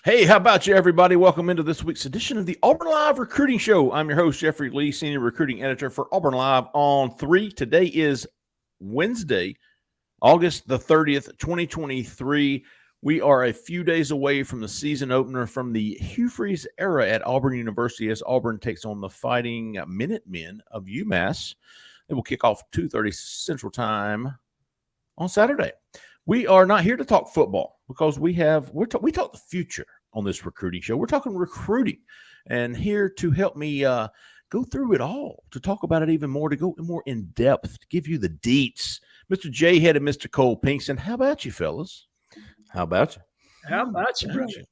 Hey, how about you, everybody? Welcome into this week's edition of the Auburn Live Recruiting Show. I'm your host, Jeffrey Lee, Senior Recruiting Editor for Auburn Live on 3. Today is Wednesday, August the 30th, 2023. We are a few days away from the season opener from the Hugh Freeze era at Auburn University as Auburn takes on the Fighting Minutemen of UMass. It will kick off 2:30 Central Time on Saturday. We are not here to talk football because we talk the future on this recruiting show. We're talking recruiting, and here to help me go through it all, to talk about it even more, to go more in depth, to give you the deets, Mr. Jhead and Mr. Cole Pinkston. How about you, fellas? How about you? How about you, brother?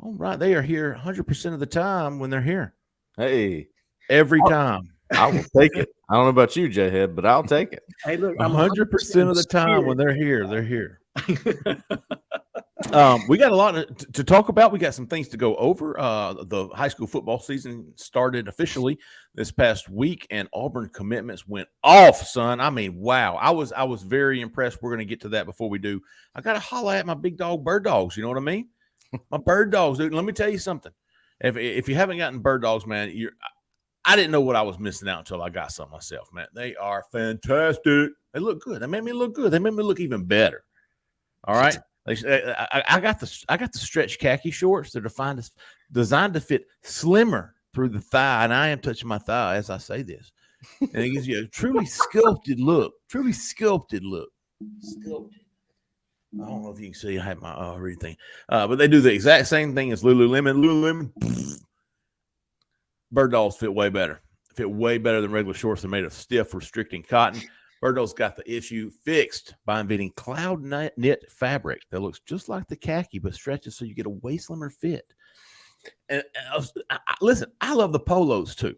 All right, they are here 100% of the time when they're here. Hey, every time. I will take it. I don't know about you, Jhead, but I'll take it. Hey, look, 100% of the time when they're here, they're here. We got a lot to talk about. We got some things to go over. The high school football season started officially this past week, and Auburn commitments went off, son. I mean, wow. I was very impressed. We're going to get to that before we do. I got to holler at my big dog bird dogs. You know what I mean? My bird dogs, dude. Let me tell you something. If you haven't gotten bird dogs, man, I didn't know what I was missing out until I got some myself, man. They are fantastic. They look good. They made me look good. They made me look even better. All right. I got the stretch khaki shorts. They're designed to fit slimmer through the thigh, and I am touching my thigh as I say this. And it gives you a truly sculpted look. Truly sculpted look. Sculpted. I don't know if you can see. I have my everything, but they do the exact same thing as Lululemon. Lululemon. Bird dogs fit way better. Fit way better than regular shorts. They're made of stiff, restricting cotton. Bird dogs got the issue fixed by inventing cloud knit fabric that looks just like the khaki but stretches so you get a way slimmer fit. And listen, I love the polos too.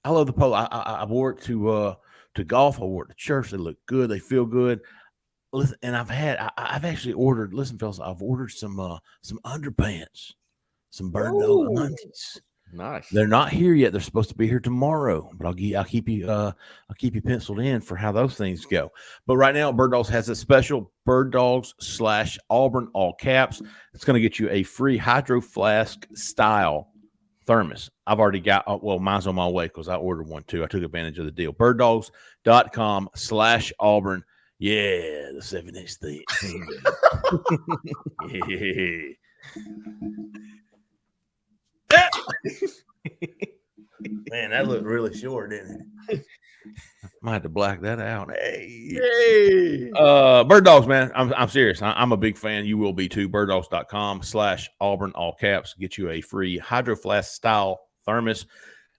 I love the polo. I wore it to golf. I wore it to church. They look good. They feel good. Listen, and I've actually ordered. Listen, fellas, I've ordered some underpants, some bird dog undies. Nice. They're not here yet. They're supposed to be here tomorrow, but I'll keep you penciled in for how those things go. But right now, Bird Dogs has a special Bird Dogs /Auburn all caps. It's going to get you a free Hydro Flask style thermos. I've already got mine's on my way because I ordered one too. I took advantage of the deal. birddogs.com/Auburn. Yeah, the 7-inch thing. Yeah. Man, that looked really short, didn't it? Might have to black that out. Hey. Bird Dogs, man. I'm serious. I'm a big fan. You will be too. birddogs.com/Auburn, all caps. Get you a free Hydro Flask style thermos.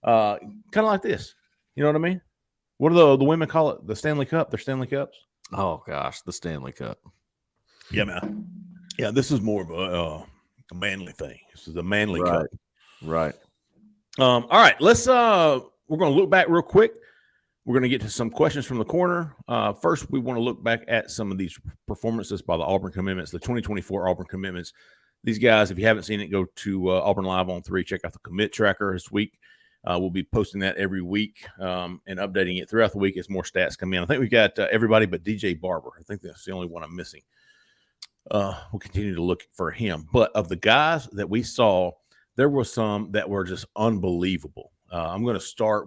Kind of like this. You know what I mean? What do the women call it? The Stanley Cup? Their Stanley Cups? Oh, gosh. The Stanley Cup. Yeah, man. Yeah, this is more of a manly thing. This is a manly cup. Right. All right, let's we're going to look back real quick. We're going to get to some questions from the corner. First, we want to look back at some of these performances by the Auburn commitments, the 2024 Auburn commitments. These guys, if you haven't seen it, go to Auburn Live on 3. Check out the commit tracker this week. We'll be posting that every week and updating it throughout the week as more stats come in. I think we've got everybody but DJ Barber. I think that's the only one I'm missing. We'll continue to look for him. But of the guys that we saw, there were some that were just unbelievable. I'm going to start.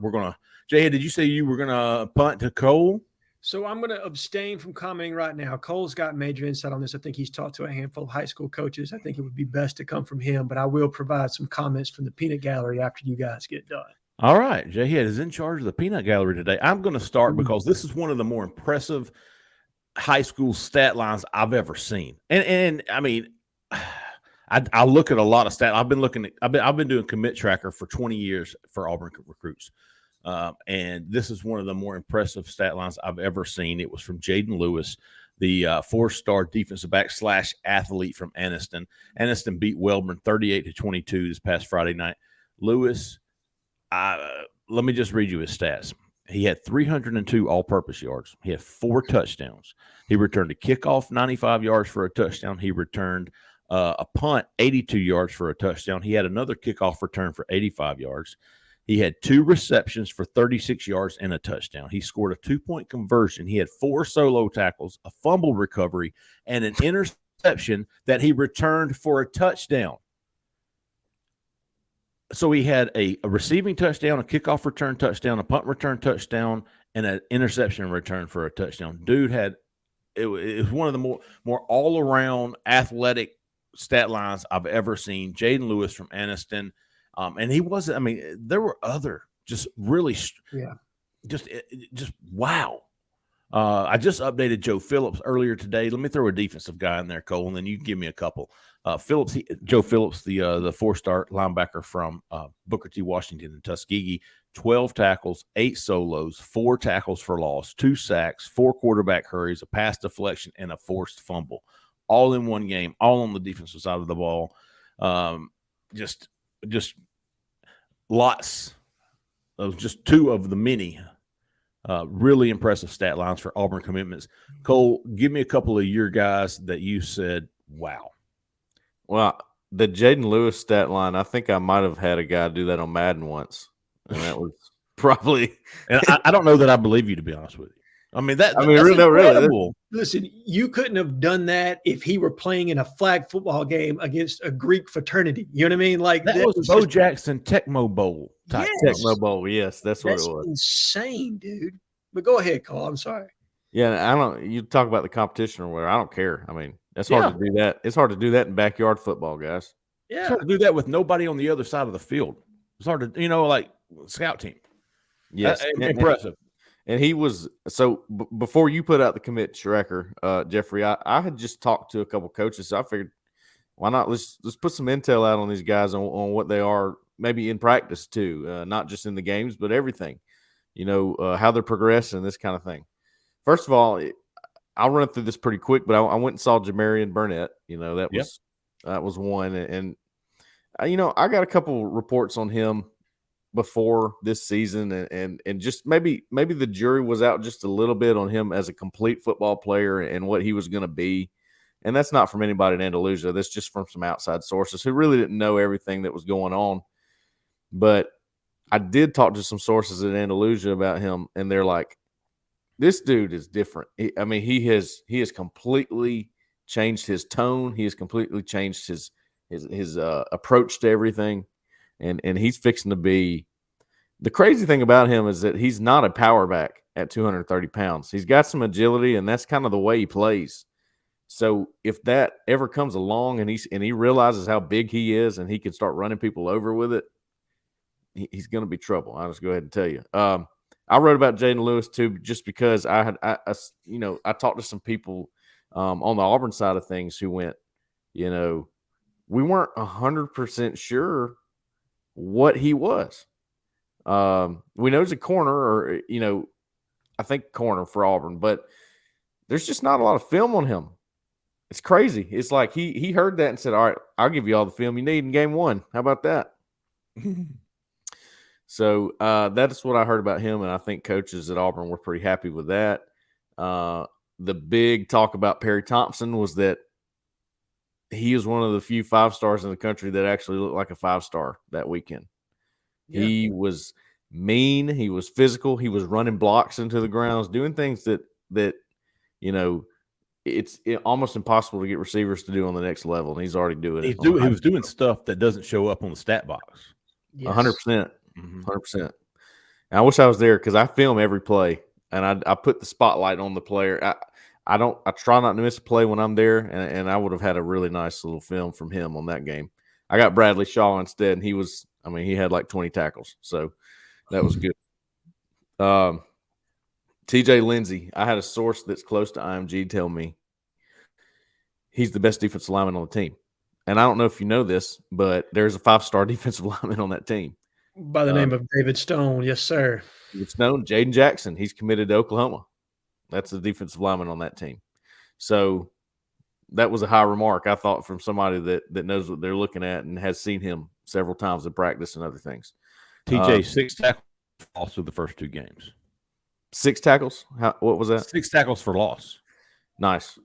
Jay, did you say you were going to punt to Cole? So I'm going to abstain from commenting right now. Cole's got major insight on this. I think he's talked to a handful of high school coaches. I think it would be best to come from him, but I will provide some comments from the peanut gallery after you guys get done. All right. Jhead is in charge of the peanut gallery today. I'm going to start because this is one of the more impressive high school stat lines I've ever seen. And I mean, I look at a lot of stats. I've been doing commit tracker for 20 years for Auburn recruits. And this is one of the more impressive stat lines I've ever seen. It was from Jaden Lewis, the 4-star defensive back / athlete from Anniston. Anniston beat Wellborn 38-22 this past Friday night. Lewis, let me just read you his stats. He had 302 all-purpose yards. He had 4 touchdowns. He returned a kickoff 95 yards for a touchdown. He returned a punt 82 yards for a touchdown. He had another kickoff return for 85 yards. He had 2 receptions for 36 yards and a touchdown. He scored a 2-point conversion. He had 4 solo tackles, a fumble recovery, and an interception that he returned for a touchdown. So he had a receiving touchdown, a kickoff return touchdown, a punt return touchdown, and an interception return for a touchdown. Dude had it was one of the more all around athletic stat lines I've ever seen. Jaden Lewis from Anniston, and he wasn't. I mean, there were other just really, just wow. I just updated Joe Phillips earlier today. Let me throw a defensive guy in there, Cole, and then you can give me a couple. Joe Phillips, the 4-star linebacker from Booker T. Washington and Tuskegee, 12 tackles, 8 solos, 4 tackles for loss, 2 sacks, 4 quarterback hurries, a pass deflection, and a forced fumble, all in one game, all on the defensive side of the ball. Just lots. Those just 2 of the many. Really impressive stat lines for Auburn commitments. Cole, give me a couple of your guys that you said, wow. Well, the Jaden Lewis stat line, I think I might have had a guy do that on Madden once. And that was probably. And I don't know that I believe you, to be honest with you. I mean, that's really. Listen, you couldn't have done that if he were playing in a flag football game against a Greek fraternity. You know what I mean? Like that was Bo Jackson Tecmo Bowl type. Yes. Tecmo Bowl, yes, that's what it was. Insane, dude. But go ahead, Cole. I'm sorry. Yeah, you talk about the competition or whatever. I don't care. I mean, it's hard to do that. It's hard to do that in backyard football, guys. Yeah, it's hard to do that with nobody on the other side of the field. It's hard to, like scout team. Yes, impressive. And he was before you put out the commit Schrecker, Jeffrey. I had just talked to a couple coaches, so I figured why not let's put some intel out on these guys on what they are, maybe in practice too, not just in the games, but everything. How they're progressing, this kind of thing. First of all, I'll run through this pretty quick, but I went and saw Jamarian Burnett. That was one, and I got a couple reports on him before this season, and just maybe the jury was out just a little bit on him as a complete football player and what he was going to be. And that's not from anybody in Andalusia. That's just from some outside sources who really didn't know everything that was going on. But I did talk to some sources in Andalusia about him, and they're like, this dude is different. He has completely changed his tone. He has completely changed his approach to everything. And he's fixing to be – the crazy thing about him is that he's not a power back at 230 pounds. He's got some agility, and that's kind of the way he plays. So if that ever comes along and he realizes how big he is and he can start running people over with it, he's going to be trouble. I'll just go ahead and tell you. I wrote about Jaden Lewis too, just because I talked to some people on the Auburn side of things who went, we weren't 100% sure what he was. We know he's a corner, or I think corner for Auburn, but there's just not a lot of film on him. It's crazy. It's like he heard that and said, all right, I'll give you all the film you need in game 1. How about that? So that's what I heard about him, and I think coaches at Auburn were pretty happy with that. The big talk about Perry Thompson was that he is one of the few 5-stars in the country that actually looked like a 5-star that weekend. Yeah. He was mean. He was physical. He was running blocks into the grounds, doing things that it's almost impossible to get receivers to do on the next level, and he's already doing it. He was doing stuff that doesn't show up on the stat box. 100%. 100%. I wish I was there because I film every play, and I put the spotlight on the player. I try not to miss a play when I'm there, and I would have had a really nice little film from him on that game. I got Bradley Shaw instead, and he had like 20 tackles, so that was good. TJ Lindsey, I had a source that's close to IMG tell me he's the best defensive lineman on the team. And I don't know if you know this, but there's a 5-star defensive lineman on that team. By the name of David Stone. Yes, sir. David Stone, Jaden Jackson. He's committed to Oklahoma. That's the defensive lineman on that team. So that was a high remark, I thought, from somebody that knows what they're looking at and has seen him several times in practice and other things. TJ, 6 tackles also the first 2 games. 6 tackles? What was that? 6 tackles for loss. Nice.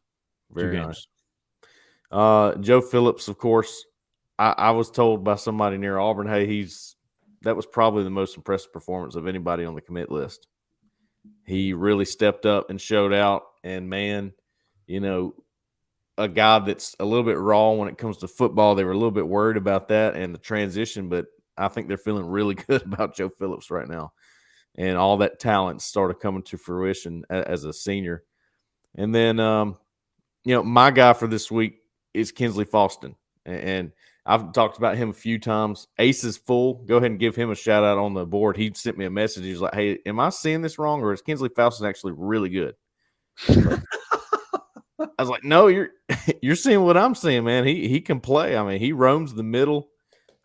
Very nice. Joe Phillips, of course, I was told by somebody near Auburn, hey, that was probably the most impressive performance of anybody on the commit list. He really stepped up and showed out. And, man, a guy that's a little bit raw when it comes to football, they were a little bit worried about that and the transition. But I think they're feeling really good about Joe Phillips right now, and all that talent started coming to fruition as a senior. And then, my guy for this week is Kinsley Faustin, and I've talked about him a few times. Ace is full. Go ahead and give him a shout out on the board. He sent me a message. He was like, "Hey, am I seeing this wrong, or is Kinsley Faustin actually really good?" I was like, "No, you're seeing what I'm seeing, man. He can play. I mean, he roams the middle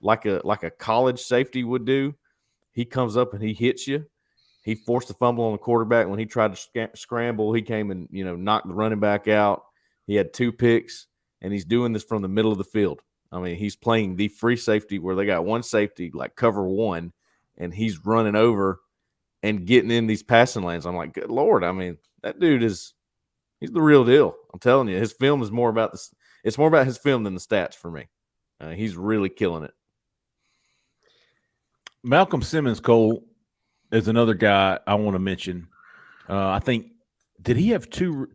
like a college safety would do. He comes up and he hits you. He forced a fumble on the quarterback when he tried to scramble. He came and knocked the running back out. He had 2 picks, and he's doing this from the middle of the field. I mean, he's playing the free safety where they got one safety, like cover one, and he's running over and getting in these passing lanes. I'm like, good Lord. I mean, that dude he's the real deal. I'm telling you, his film is more about this. It's more about his film than the stats for me. He's really killing it. Malcolm Simmons, Cole, is another guy I want to mention. I think, did he have two?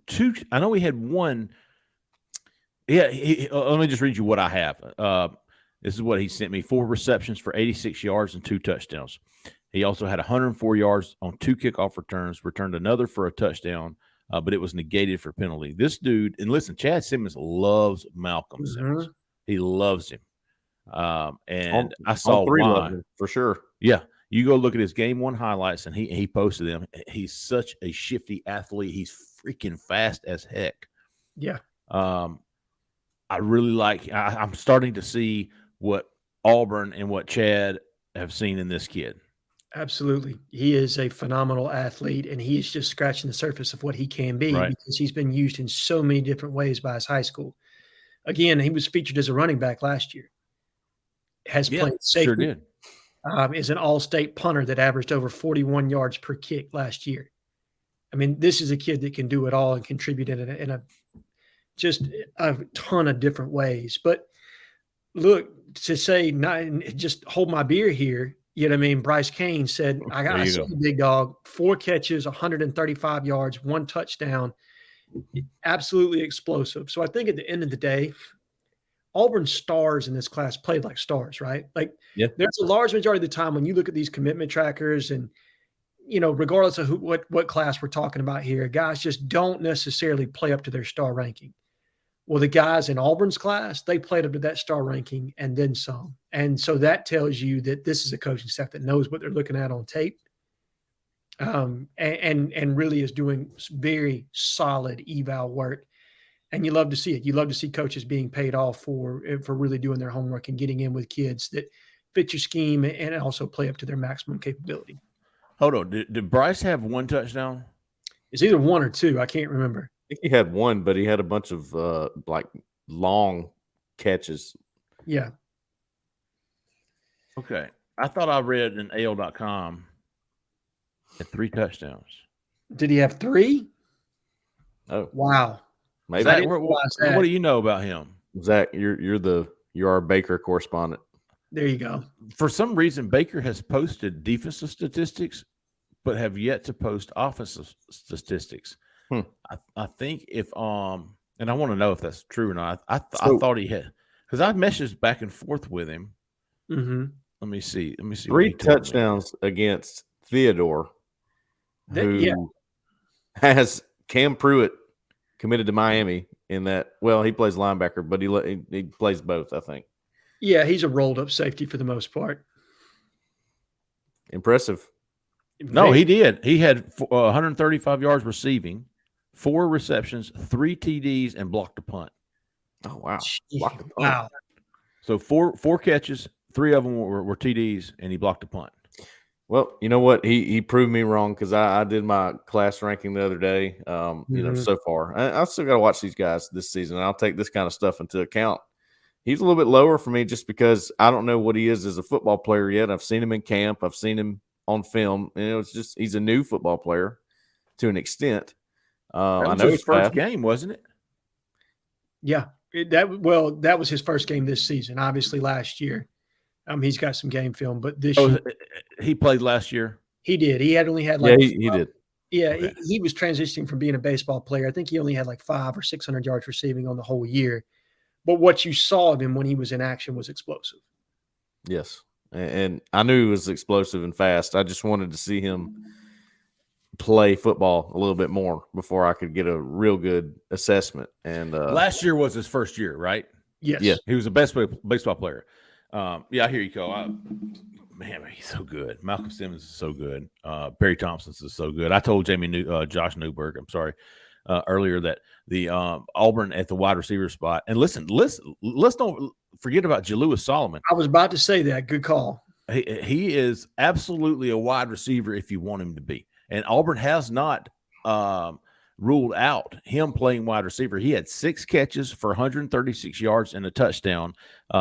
I know he had one. Yeah, let me just read you what I have. This is what he sent me: 4 receptions for 86 yards and 2 touchdowns. He also had 104 yards on 2 kickoff returns, returned another for a touchdown, but it was negated for penalty. This dude, and listen, Chad Simmons loves Malcolm Simmons. He loves him. And I saw why. For sure. Yeah. You go look at his game 1 highlights, and he posted them. He's such a shifty athlete. He's freaking fast as heck. Yeah. I really I'm starting to see what Auburn and what Chad have seen in this kid. Absolutely. He is a phenomenal athlete, and he's just scratching the surface of what he can be because he's been used in so many different ways by his high school. Again, he was featured as a running back last year. Has played safety. Sure did. Is an all-state punter that averaged over 41 yards per kick last year. I mean, this is a kid that can do it all and contribute in a just a ton of different ways. But look, to say not just hold my beer here, you know what I mean? Bryce Kane said, I see the big dog, 4 catches, 135 yards, 1 touchdown, absolutely explosive. So I think at the end of the day, Auburn stars in this class played like stars, right? Like there's a large majority of the time when you look at these commitment trackers and, regardless of what class we're talking about here, guys just don't necessarily play up to their star ranking. Well, the guys in Auburn's class, they played up to that star ranking and then some. And so that tells you that this is a coaching staff that knows what they're looking at on tape and really is doing very solid eval work. And you love to see it. You love to see coaches being paid off for really doing their homework and getting in with kids that fit your scheme and also play up to their maximum capability. Hold on. Did Bryce have 1 touchdown? It's either 1 or 2. I can't remember. I think he had 1, but he had a bunch of long catches. Yeah. Okay. I thought I read in AL.com had 3 touchdowns. Did he have 3? Oh. Wow. Maybe. Zach, what do you know about him? Zach, you're our Baker correspondent. There you go. For some reason, Baker has posted defensive statistics, but have yet to post offensive statistics. I think if and I want to know if that's true or not. I thought he had, because I messaged back and forth with him. Mm-hmm. Let me see. 3 touchdowns against Theodore, who has Cam Pruitt committed to Miami in that. Well, he plays linebacker, but he plays both, I think. Yeah, he's a rolled up safety for the most part. Impressive. No, he did. He had 135 yards receiving, 4 receptions, 3 TDs, and blocked a punt. Oh, wow. Blocked a punt. Wow. So 4 catches, 3 of them were TDs, and he blocked a punt. Well, you know what? He proved me wrong because I did my class ranking the other day. So far. I still got to watch these guys this season. I'll take this kind of stuff into account. He's a little bit lower for me just because I don't know what he is as a football player yet. I've seen him in camp. I've seen him on film. It's just he's a new football player to an extent. I know his first game, wasn't it? Yeah, that was his first game this season. Obviously, last year, he's got some game film, but this year he played last year. He did. He only had he did. Yeah, okay. He was transitioning from being a baseball player. I think he only had 500 or 600 yards receiving on the whole year. But what you saw of him when he was in action was explosive. Yes. and I knew he was explosive and fast. I just wanted to see him play football a little bit more before I could get a real good assessment. And last year was his first year, right? Yes. Yeah. He was the best baseball player. Yeah, I hear you, Cole. Man, he's so good. Malcolm Simmons is so good. Barry Thompson is so good. I told Josh Newberg, I'm sorry, earlier that the Auburn at the wide receiver spot. And listen, let's don't forget about Jalewis Solomon. I was about to say that. Good call. He is absolutely a wide receiver if you want him to be. And Auburn has not ruled out him playing wide receiver. He had 6 catches for 136 yards and a touchdown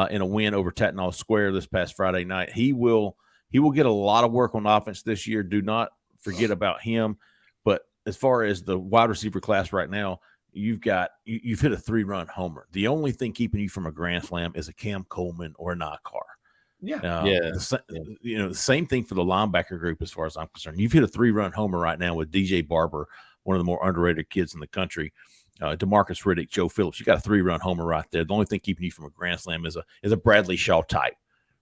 in a win over Tatnall Square this past Friday night. He will get a lot of work on offense this year. Do not forget about him. But as far as the wide receiver class right now, you've hit a 3-run homer. The only thing keeping you from a grand slam is a Cam Coleman or a Nakar. Yeah. The same thing for the linebacker group as far as I'm concerned. You've hit a 3-run homer right now with DJ Barber, one of the more underrated kids in the country. DeMarcus Riddick, Joe Phillips. You got a 3-run homer right there. The only thing keeping you from a grand slam is a Bradley Shaw type,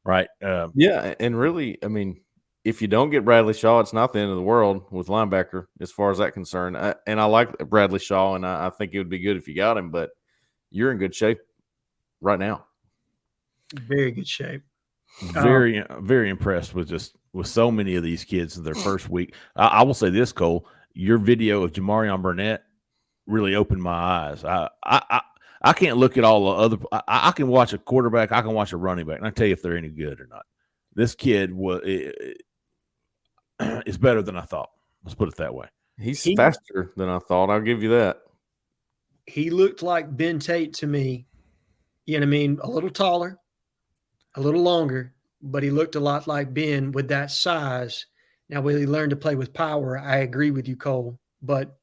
right? Yeah, and really, I mean, if you don't get Bradley Shaw, it's not the end of the world with linebacker as far as that concerned. And I like Bradley Shaw, and I think it would be good if you got him, but you're in good shape right now. Very good shape. Very, very impressed with so many of these kids in their first week. I will say this, Cole, your video of Jamarion Burnett really opened my eyes. I can't look at all the other. I can watch a quarterback. I can watch a running back, and I tell you if they're any good or not. This kid is better than I thought. Let's put it that way. He's faster than I thought. I'll give you that. He looked like Ben Tate to me. You know what I mean? A little taller, a little longer, but he looked a lot like Ben with that size. Now, will he learn to play with power? I agree with you, Cole, but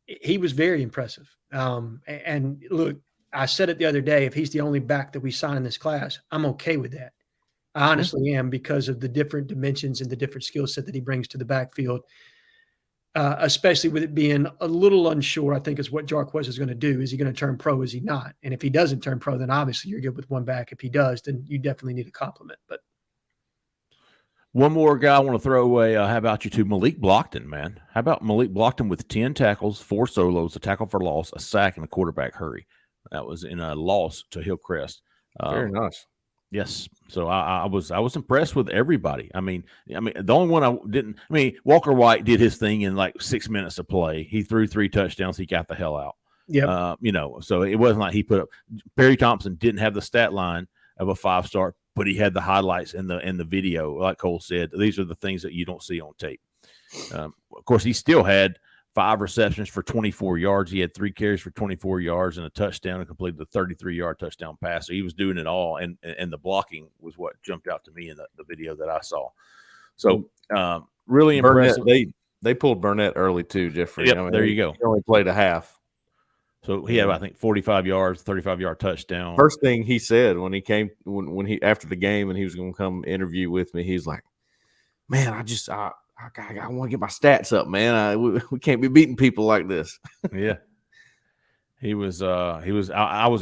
he was very impressive. And look, I said it the other day, if he's the only back that we sign in this class, I'm okay with that. I honestly am, because of the different dimensions and the different skill set that he brings to the backfield, especially with it being a little unsure, I think, is what Jarquez is going to do. Is he going to turn pro? Is he not? And if he doesn't turn pro, then obviously you're good with one back. If he does, then you definitely need a compliment. But one more guy I want to throw away. How about you two? Malik Blockton, man. How about Malik Blockton with 10 tackles, 4 solos, a tackle for loss, a sack, and a quarterback hurry. That was in a loss to Hillcrest. Very nice. Yes. So I was impressed with everybody. I mean, the only one I didn't. I mean, Walker White did his thing in like 6 minutes of play. He threw 3 touchdowns. He got the hell out. Yeah. So it wasn't like he put up. Perry Thompson didn't have the stat line of a 5-star, but he had the highlights in the video. Like Cole said, these are the things that you don't see on tape. Of course, he still had 5 receptions for 24 yards. He had 3 carries for 24 yards and a touchdown, and completed the 33-yard touchdown pass. So he was doing it all, and the blocking was what jumped out to me in the video that I saw. So really impressive. They pulled Burnett early too, Jeffrey. Yep, there you go. He only played a half. So he had, I think, 45 yards, 35-yard touchdown. First thing he said when he came, when he after the game, and he was going to come interview with me, he's like, "Man, I want to get my stats up, man. We can't be beating people like this." Yeah, I was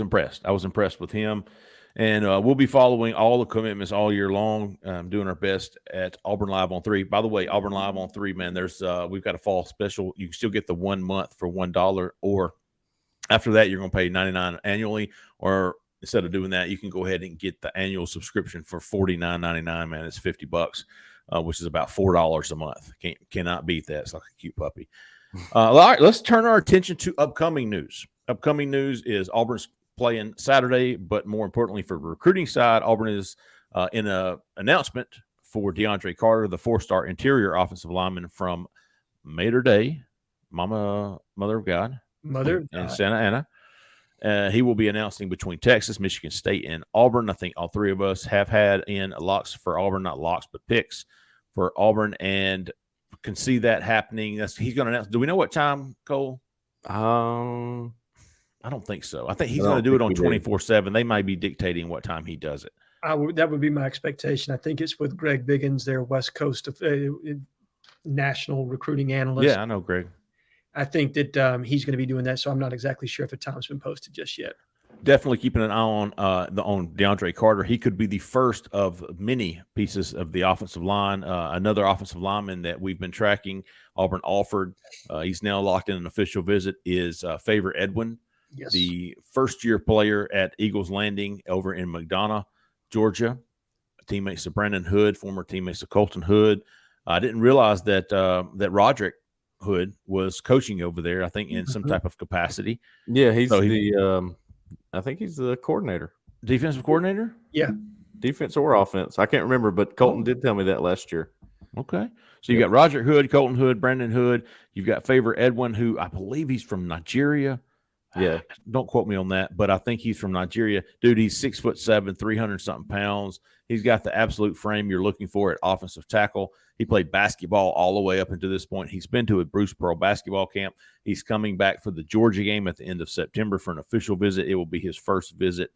impressed. I was impressed with him, and we'll be following all the commitments all year long. Doing our best at Auburn Live on 3. By the way, Auburn Live on 3, man. There's we've got a fall special. You can still get the 1 month for $1, or after that, you're going to pay $99 annually, or instead of doing that, you can go ahead and get the annual subscription for $49.99. Man, it's $50, which is about $4 a month. Cannot beat that. It's like a cute puppy. All right, let's turn our attention to upcoming news. Upcoming news is Auburn's playing Saturday, but more importantly for the recruiting side, Auburn is in an announcement for DeAndre Carter, the 4-star interior offensive lineman from Mater Dei, Mother of God. In Santa Ana. He will be announcing between Texas, Michigan State, and Auburn. I think all 3 of us have had in locks for Auburn, not locks, but picks for Auburn, and can see that happening. He's going to announce. Do we know what time, Cole? I don't think so. I think he's going to do it on 24/7. They might be dictating what time he does it. That would be my expectation. I think it's with Greg Biggins, their West Coast national recruiting analyst. Yeah, I know Greg. I think that he's going to be doing that, so I'm not exactly sure if a time's been posted just yet. definitely keeping an eye on on DeAndre Carter. He could be the first of many pieces of the offensive line. Another offensive lineman that we've been tracking, Auburn offered. He's now locked in an official visit. Is Favor Edwin, Yes. the first-year player at Eagles Landing over in McDonough, Georgia. Teammates of Brandon Hood, former teammates of Colton Hood. I didn't realize that that Roderick Hood was coaching over there. I think in some type of capacity. Yeah, he's I think he's the coordinator, defensive coordinator. Yeah. defense or offense. I can't remember, but Colton did tell me that last year. Okay, so you got Roger Hood, Colton Hood, Brandon Hood. You've got Favor Edwin, who I believe he's from Nigeria. Yeah, don't quote me on that, but I think he's from Nigeria. Dude, he's 6'7", 300-something pounds. He's got the absolute frame you're looking for at offensive tackle. He played basketball all the way up until this point. He's been to a Bruce Pearl basketball camp. He's coming back for the Georgia game at the end of September for an official visit. It will be his first visit.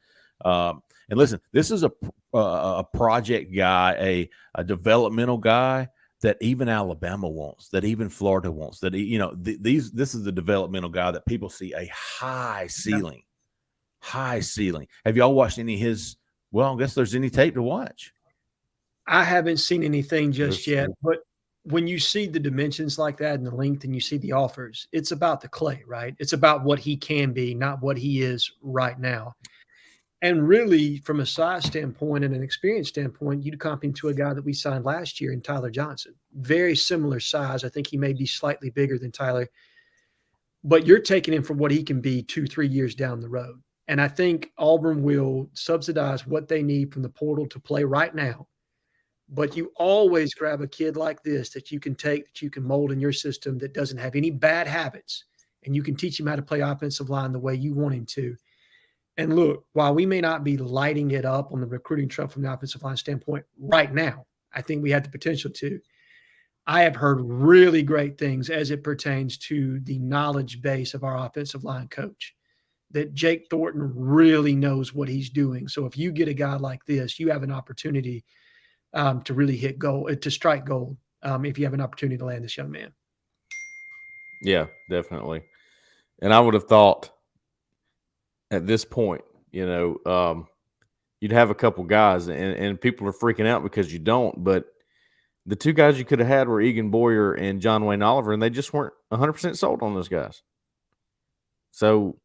And listen, this is a project guy, a developmental guy that even Alabama wants, that even Florida wants, that this is the developmental guy that people see a high ceiling. Have y'all watched any of his? Well, I guess there's any tape to watch. I haven't seen anything just yet, but when you see the dimensions like that and the length and you see the offers, it's about the clay, right? It's about what he can be, not what he is right now. And really, from a size standpoint and an experience standpoint, you'd comp him to a guy that we signed last year in Tyler Johnson. Very similar size. I think he may be slightly bigger than Tyler. But you're taking him for what he can be 2-3 years down the road. And I think Auburn will subsidize what they need from the portal to play right now. But you always grab a kid like this that you can take, that you can mold in your system, that doesn't have any bad habits, and you can teach him how to play offensive line the way you want him to. And look, while we may not be lighting it up on the recruiting trail from the offensive line standpoint right now, I think we have the potential to. I have heard really great things as it pertains to the knowledge base of our offensive line coach, that Jake Thornton really knows what he's doing. So if you get a guy like this, you have an opportunity to really hit gold, to strike gold, if you have an opportunity to land this young man. Yeah, definitely. And I would have thought at this point, you'd have a couple guys, and people are freaking out because you don't. But the two guys you could have had were Egan Boyer and John Wayne Oliver, and they just weren't 100% sold on those guys. So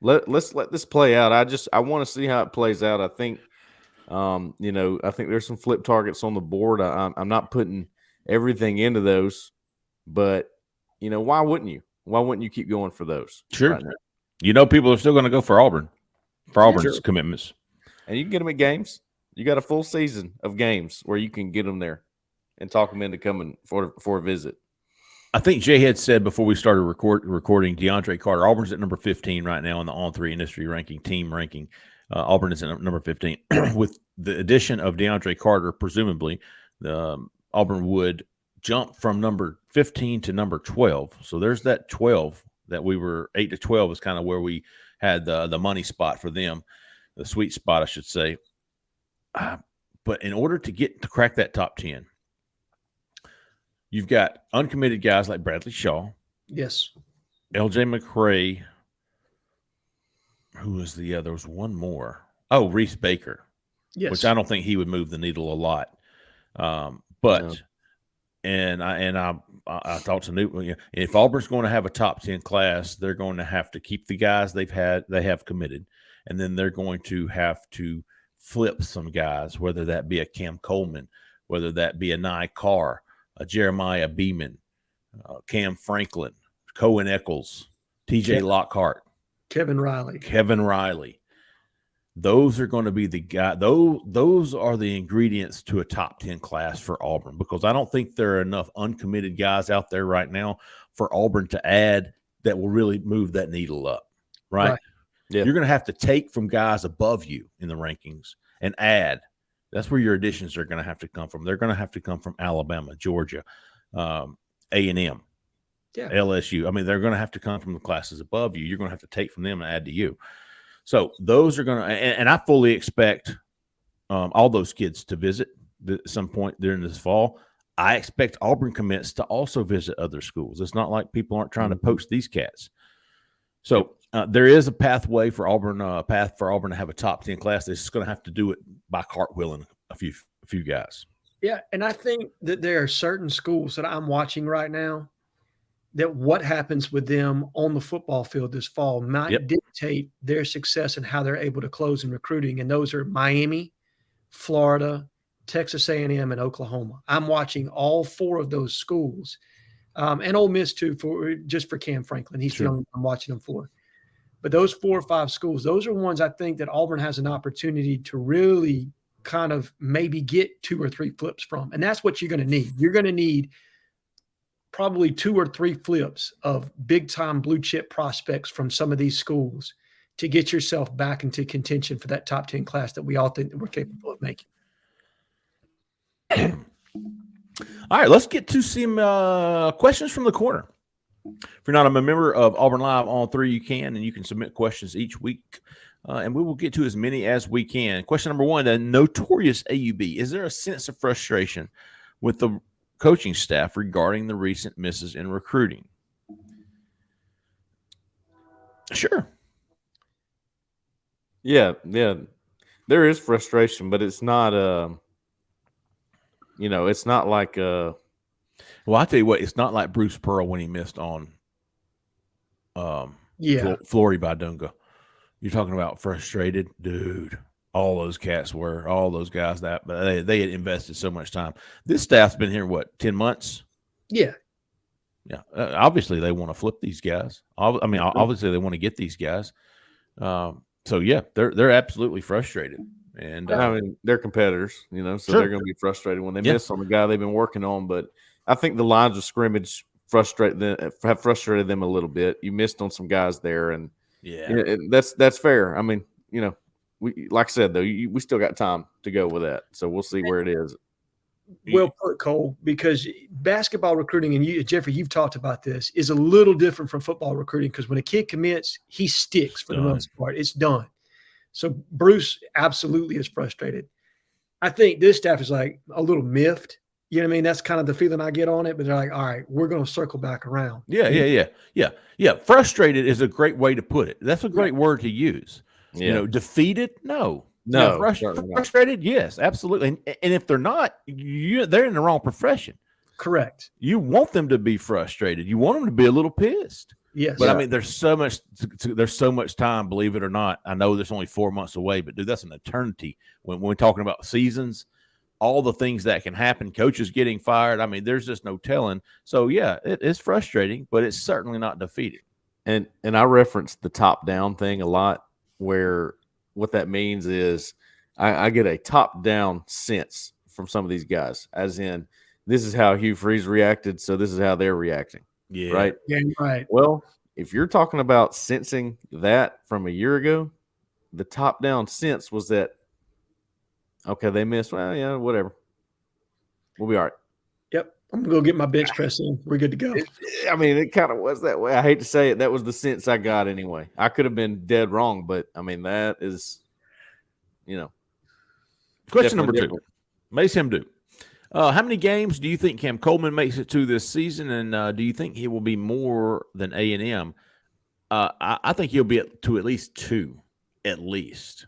let's let this play out. I want to see how it plays out. I think, I think there's some flip targets on the board. I'm not putting everything into those, but why wouldn't you? Why wouldn't you keep going for those? Sure. Right now? People are still going to go for Auburn, Auburn's commitments. And you can get them at games. You got a full season of games where you can get them there and talk them into coming for a visit. I think Jhead said before we started recording, DeAndre Carter, Auburn's at number 15 right now in the On3 industry ranking, team ranking. Auburn is at number 15. With the addition of DeAndre Carter, presumably, Auburn would jump from number 15 to number 12. So there's that 12 that we were 8 to 12 is kind of where we had the money spot for them, the sweet spot, I should say. But in order to crack that top 10, you've got uncommitted guys like Bradley Shaw. Yes. LJ McCray. Who was the other? There was one more. Oh, Reese Baker. Yes. Which I don't think he would move the needle a lot. I talked to Newt. If Auburn's going to have a top 10 class, they're going to have to keep the guys they have committed, and then they're going to have to flip some guys, whether that be a Cam Coleman, whether that be a Nye Carr, a Jeremiah Beeman, Cam Franklin, Cohen Eccles, TJ Lockhart, Kevin Riley. Those are going to be the guy. Those are the ingredients to a top 10 class for Auburn, because I don't think there are enough uncommitted guys out there right now for Auburn to add that will really move that needle up. Right? Yeah. You're going to have to take from guys above you in the rankings and add. That's where your additions are going to have to come from. They're going to have to come from Alabama, Georgia, A&M, LSU. I mean, they're going to have to come from the classes above you. You're going to have to take from them and add to you. So those are going to, and I fully expect all those kids to visit at some point during this fall. I expect Auburn commits to also visit other schools. It's not like people aren't trying to poach these cats. So There is a pathway for Auburn, path for Auburn to have a top 10 class. They're just going to have to do it by cartwheeling a few guys. Yeah, and I think that there are certain schools that I'm watching right now that what happens with them on the football field this fall might dictate their success and how they're able to close in recruiting. And those are Miami, Florida, Texas A&M, and Oklahoma. I'm watching all 4 of those schools, and Ole Miss too, for Cam Franklin. He's the only one I'm watching them for. But those 4 or 5 schools, those are ones I think that Auburn has an opportunity to really kind of maybe get 2 or 3 flips from. And that's what you're going to need. You're going to need probably 2 or 3 flips of big-time blue-chip prospects from some of these schools to get yourself back into contention for that top 10 class that we all think that we're capable of making. All right, let's get to some questions from the corner. If you're not a member of Auburn Live on 3, you can, and you can submit questions each week, and we will get to as many as we can. Question number 1, the notorious AUB. Is there a sense of frustration with the coaching staff regarding the recent misses in recruiting? Sure. Yeah. There is frustration, but it's not it's not like well, I tell you what, it's not like Bruce Pearl when he missed on Flory Badunga. You're talking about frustrated, dude. All those cats were, all those guys that they had invested so much time. This staff's been here, 10 months? Yeah. Yeah. Obviously, they want to flip these guys. Obviously, they want to get these guys. So, yeah, they're absolutely frustrated. And they're competitors, so they're going to be frustrated when they miss on the guy they've been working on. But I think the lines of scrimmage have frustrated them a little bit. You missed on some guys there, and that's fair. I mean, we, like I said, though, we still got time to go with that, so we'll see where it is. Well put, Cole, because basketball recruiting, and Jeffrey, you've talked about this, is a little different from football recruiting because when a kid commits, he sticks for the most part. It's done. So Bruce absolutely is frustrated. I think this staff is like a little miffed. You know what I mean? That's kind of the feeling I get on it. But they're like, all right, we're going to circle back around. Yeah. Frustrated is a great way to put it. That's a great word to use. Yeah. Defeated? No. Frustrated? Yes, absolutely. And if they're not, they're in the wrong profession. Correct. You want them to be frustrated. You want them to be a little pissed. Yes. But I mean, there's so much time, believe it or not. I know there's only 4 months away, but dude, that's an eternity. When we're talking about seasons, all the things that can happen, coaches getting fired. I mean, there's just no telling. So yeah, it is frustrating, but it's certainly not defeated. And I reference the top down thing a lot, where what that means is I get a top down sense from some of these guys, as in this is how Hugh Freeze reacted, so this is how they're reacting. Yeah. Right. Yeah. Right. Well, if you're talking about sensing that from a year ago, the top down sense was that, okay, they missed. Well, yeah, whatever. We'll be all right. Yep. I'm going to go get my bench press in. We're good to go. It kind of was that way. I hate to say it. That was the sense I got anyway. I could have been dead wrong, but I mean, that is, Question number 2. Makes him do. How many games do you think Cam Coleman makes it to this season, and do you think he will be more than A&M? I think he'll be to at least 2, at least.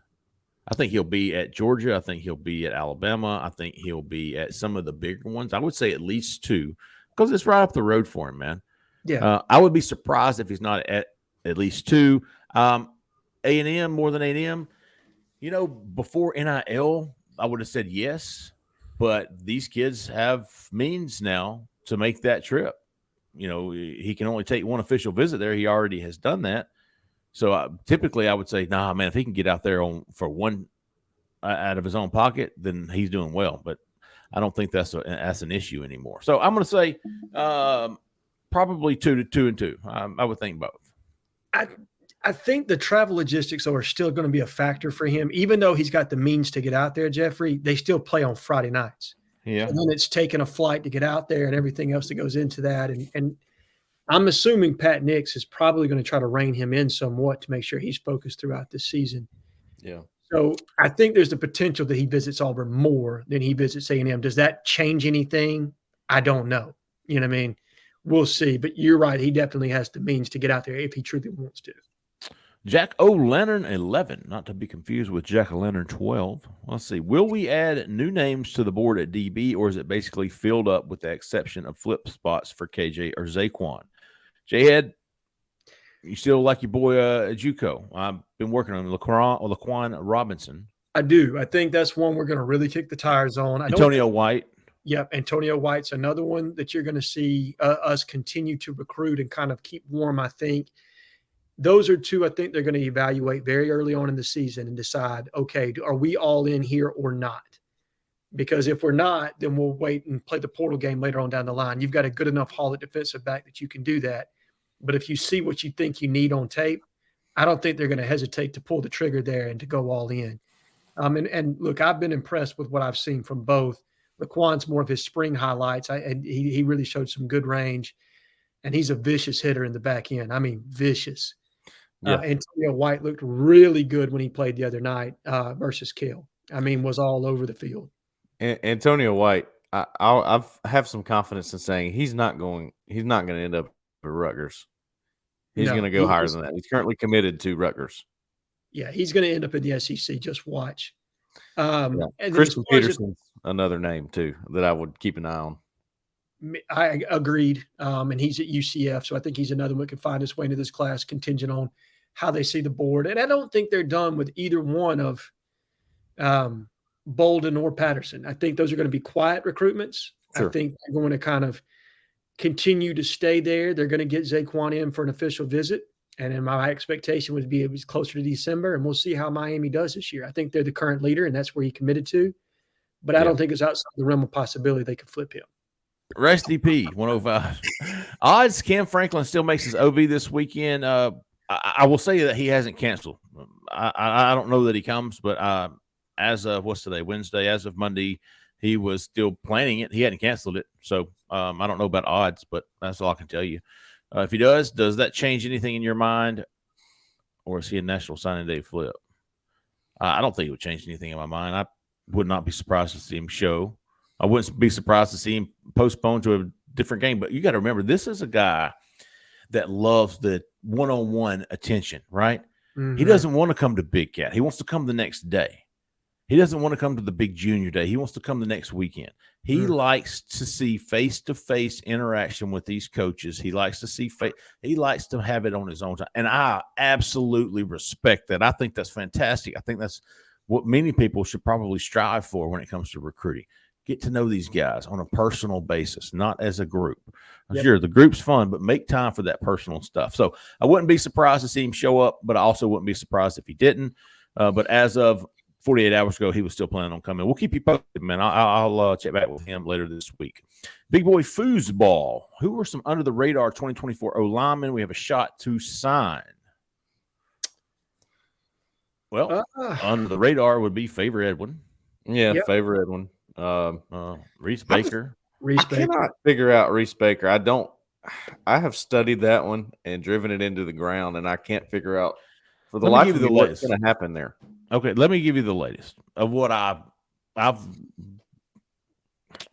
I think he'll be at Georgia. I think he'll be at Alabama. I think he'll be at some of the bigger ones. I would say at least 2 because it's right up the road for him, man. Yeah. I would be surprised if he's not at least 2. A&M, more than A&M. Before NIL, I would have said yes. But these kids have means now to make that trip. He can only take one official visit there. He already has done that. So typically I would say, nah, man, if he can get out there for one out of his own pocket, then he's doing well. But I don't think that's an issue anymore. So I'm going to say probably 2 and 2. I would think both. I think the travel logistics are still going to be a factor for him, even though he's got the means to get out there, Jeffrey. They still play on Friday nights. Yeah. And then it's taking a flight to get out there and everything else that goes into that. And I'm assuming Pat Nix is probably going to try to rein him in somewhat to make sure he's focused throughout the season. Yeah. So I think there's the potential that he visits Auburn more than he visits A&M. Does that change anything? I don't know. You know what I mean? We'll see. But you're right. He definitely has the means to get out there if he truly wants to. Jack O'Lantern 11, not to be confused with Jack O'Lantern 12. Let's see. Will we add new names to the board at DB, or is it basically filled up with the exception of flip spots for KJ or Zaquan? Jhead, you still like your boy JUCO? I've been working on Laquan Robinson. I do. I think that's one we're going to really kick the tires on. Antonio White. Yep, Antonio White's another one that you're going to see us continue to recruit and kind of keep warm, I think. Those are two I think they're going to evaluate very early on in the season and decide, okay, are we all in here or not? Because if we're not, then we'll wait and play the portal game later on down the line. You've got a good enough haul at defensive back that you can do that. But if you see what you think you need on tape, I don't think they're going to hesitate to pull the trigger there and to go all in. And look, I've been impressed with what I've seen from both. Laquan's more of his spring highlights. And he really showed some good range. And he's a vicious hitter in the back end. I mean, vicious. Yeah. Antonio White looked really good when he played the other night versus Kill. I mean, was all over the field. Antonio White, I have some confidence in saying he's not going to end up at Rutgers. He's going to go higher than that. He's currently committed to Rutgers. Yeah, he's going to end up in the SEC. Just watch. And Christian Peterson's another name too that I would keep an eye on. I agreed. And he's at UCF, so I think he's another one that can find his way into this class, contingent on how they see the board. And I don't think they're done with either one of Bolden or Patterson. I think those are going to be quiet recruitments. Sure. I think they're going to kind of continue to stay there. They're going to get Zaquan in for an official visit. And then my expectation would be it was closer to December, and we'll see how Miami does this year. I think they're the current leader, and that's where he committed to. But I don't think it's outside the realm of possibility they could flip him. Rest DP 105. Odds Cam Franklin still makes his OV this weekend. I will say that he hasn't canceled. I don't know that he comes, but as of what's today, Wednesday, as of Monday, he was still planning it. He hadn't canceled it. So I don't know about odds, but that's all I can tell you. If he does that change anything in your mind, or is he a National Signing Day flip? I don't think it would change anything in my mind. I would not be surprised to see him show. I wouldn't be surprised to see him postpone to a different game. But you got to remember, this is a guy that loves the one-on-one attention, right? Mm-hmm. He doesn't want to come to Big Cat. He wants to come the next day. He doesn't want to come to the big junior day. He wants to come the next weekend. He likes to see face-to-face interaction with these coaches. He likes to see he likes to have it on his own time. And I absolutely respect that. I think that's fantastic. I think that's what many people should probably strive for when it comes to recruiting. Get to know these guys on a personal basis, not as a group. Yep. Sure, the group's fun, but make time for that personal stuff. So I wouldn't be surprised to see him show up, but I also wouldn't be surprised if he didn't. But as of 48 hours ago, he was still planning on coming. We'll keep you posted, man. I'll check back with him later this week. Big boy foosball. Who are some under-the-radar 2024 O-linemen we have a shot to sign? Well, under the radar would be Favor Edwin. Yeah, yep. Favor Edwin. Reese Baker. I cannot figure out Reese Baker. I have studied that one and driven it into the ground, and I can't figure out for the life of me what's going to happen there. Okay, let me give you the latest of what I've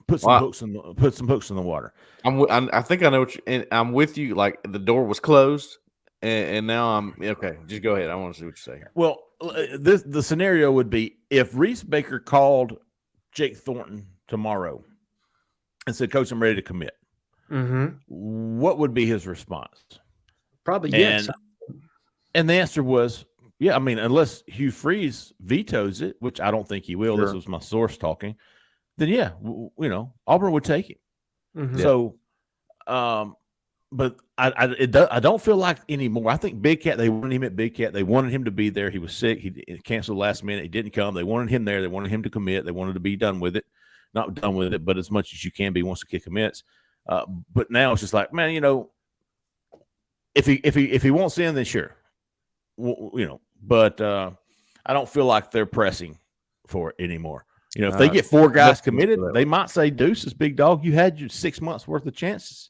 put some hooks in the water. I think I know and I'm with you. Like the door was closed, and now I'm okay. Just go ahead. I want to see what you say here. Well, the scenario would be if Reese Baker called Jake Thornton tomorrow and said, "Coach, I'm ready to commit." Mm-hmm. What would be his response? Probably yes. And the answer was, yeah, I mean, unless Hugh Freeze vetoes it, which I don't think he will. Sure. This was my source talking. Then, yeah, Auburn would take him. Mm-hmm. So, but I don't feel like anymore. I think Big Cat, they wanted him at Big Cat. They wanted him to be there. He was sick. He canceled last minute. He didn't come. They wanted him there. They wanted him to commit. They wanted to be done with it. Not done with it, but as much as you can be once the kid commits. But now it's just like, man, if he wants in, then sure. But I don't feel like they're pressing for it anymore. If they get four guys committed, they might say, "Deuces, big dog, you had your 6 months worth of chances."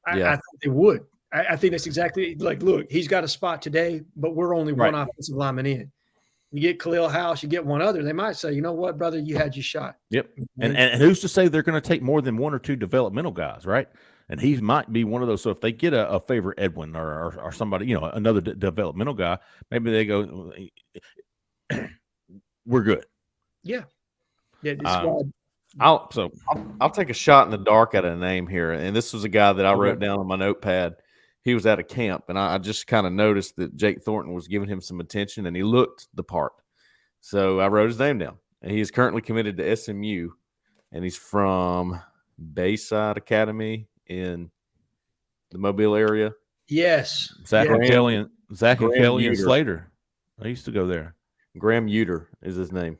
I think they would. I think that's exactly like, look, he's got a spot today, but we're only one offensive lineman in. You get Khalil House, you get one other. They might say, "You know what, brother, you had your shot." Yep. And who's to say they're going to take more than one or two developmental guys, right? and he might be one of those. So if they get a favorite Edwin or somebody, another developmental guy, maybe they go, we're good. Yeah. That's why. I'll take a shot in the dark at a name here, and this was a guy that I wrote down on my notepad. He was at a camp, and I just kind of noticed that Jake Thornton was giving him some attention, and he looked the part. So I wrote his name down, and he is currently committed to SMU, and he's from Bayside Academy in the Mobile area. Yes. Zach and Kelly and Uter. Slater. I used to go there. Graham Uter is his name.